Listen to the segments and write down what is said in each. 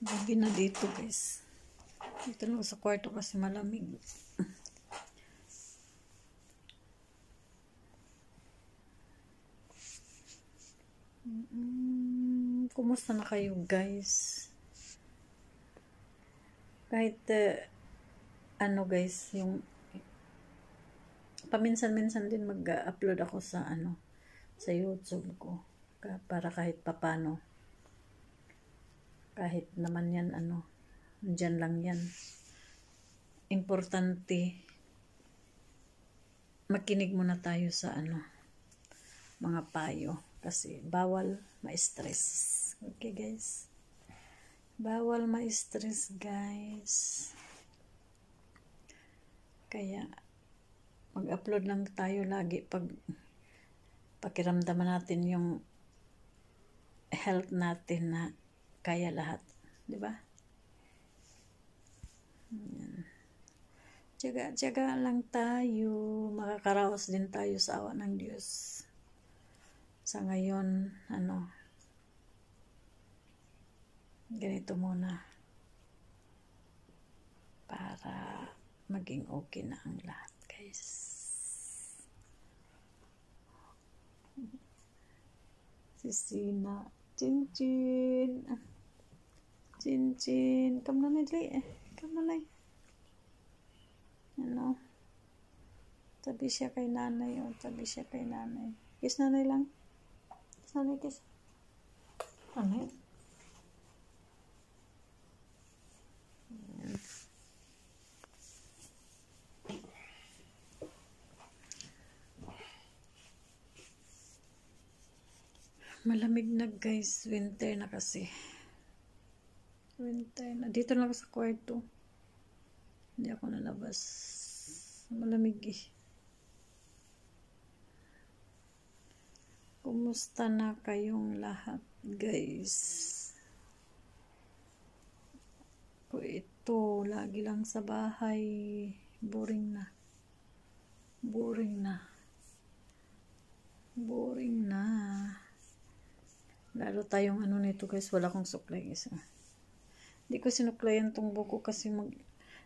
Gabi na dito guys. Dito lang sa kwarto kasi malamig. Kumusta na kayo guys? Kahit ano guys, yung paminsan-minsan din mag-upload ako sa sa YouTube ko para kahit papano, kahit naman yan dyan lang yan, importante makinig muna tayo sa mga payo kasi bawal ma-stress. Okay guys, bawal ma-stress guys, kaya mag-upload lang tayo lagi pag pakiramdaman natin yung health natin na kaya lahat, di ba? Tiyaga lang tayo, makakaraos din tayo sa awa ng Diyos. Sa ngayon, ganito muna para maging okay na ang lahat, guys. Si Sina, Chin, come na nidli, come na nai. Tabi siya kay nanay, tabi siya kay nanay. Kiss nanay lang. Kiss nanay, kiss. Ano yun? Malamig na guys, winter na kasi. Winter na. Dito lang ako sa kwarto. Hindi ako nalabas. Malamig eh. Kumusta na kayong lahat guys? Ko ito, lagi lang sa bahay. Boring na. Boring na. Boring na. Lalo tayong nito guys, wala akong suklay guys. Hindi ko sinuklayan tong buko kasi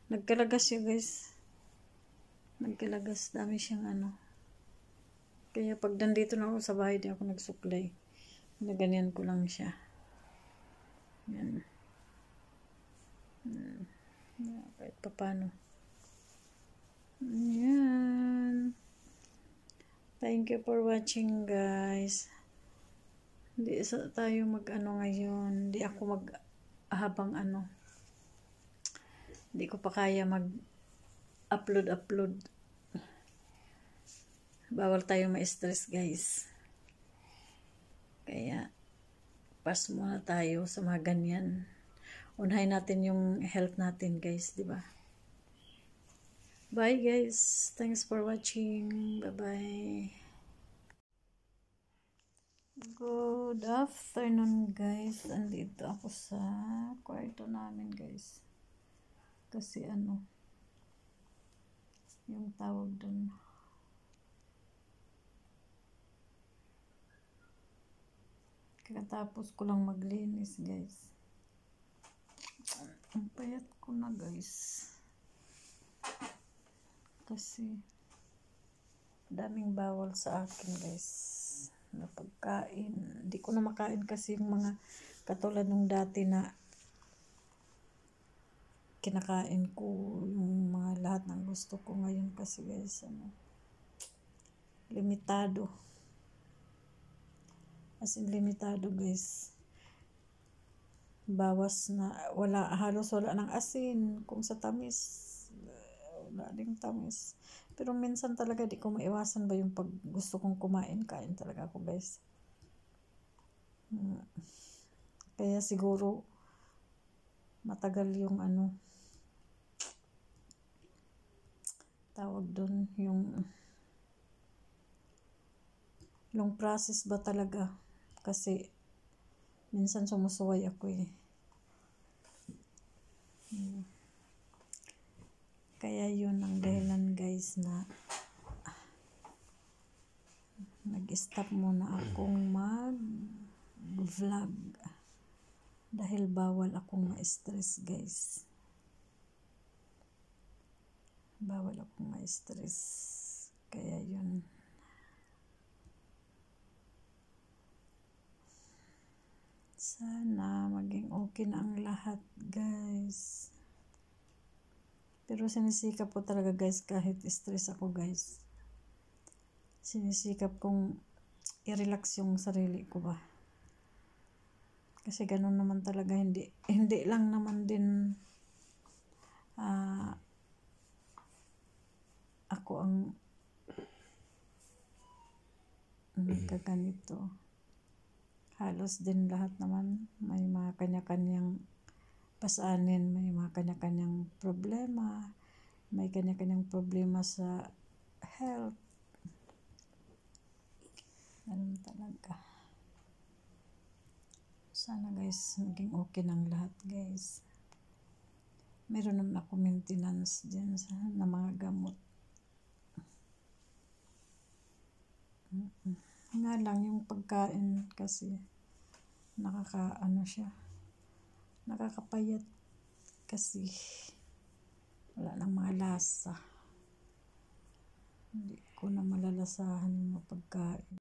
nagkalagas siya guys. Nagkalagas, dami siyang Kaya pag nandito na ako sa bahay, di ako nagsuklay. Naganyan ko lang siya. Yan. Kahit pa paano. Yan. Thank you for watching guys. Hindi tayo ngayon. Hindi ako habang hindi ko pa kaya upload. Bawal tayo ma-stress guys. Kaya pass muna tayo sa mga ganyan. Unahin natin yung health natin guys, di ba? Bye guys. Thanks for watching. Bye-bye. Good afternoon guys. Andito ako sa kwarto namin guys. Kasi yung tawag dun. Katapos ko lang maglinis guys. Ang payat ko na guys. Kasi daming bawal sa akin guys. Na pagkain. Hindi ko na makain kasi yung mga katulad nung dati na kinakain ko yung mga lahat ng gusto ko ngayon kasi guys limitado. As in limitado guys. Bawas na, halos wala ng asin. Kung sa tamis, wala ding tamis. Pero minsan talaga di ko maiwasan ba yung pag gusto kong kumain, kain talaga ako guys. Kaya siguro matagal yung tawag doon, yung process ba talaga, kasi minsan sumusuway ako eh. Kaya yun ang dahilan guys na nag-stop muna akong mag-vlog dahil bawal akong ma-stress, guys. Bawal akong ma-stress. Kaya yun. Sana maging okay na ang lahat, guys. Pero sinisikap ko talaga, guys, kahit stress ako, guys. Sinisikap kong i-relax yung sarili ko ba. Kasi ganun naman talaga, hindi lang naman din ako ang nagkaganito. Halos din lahat naman may mga kanya-kanyang pasanin, may mga kanya-kanyang problema, may kanya-kanyang problema sa health. Ganun talaga. Sana, guys, maging okay ng lahat, guys. Meron naman ako maintenance din na mga gamot. Nga lang yung pagkain kasi nakakapayat kasi wala nang mga lasa. Hindi ko na malalasahan yung pagkain.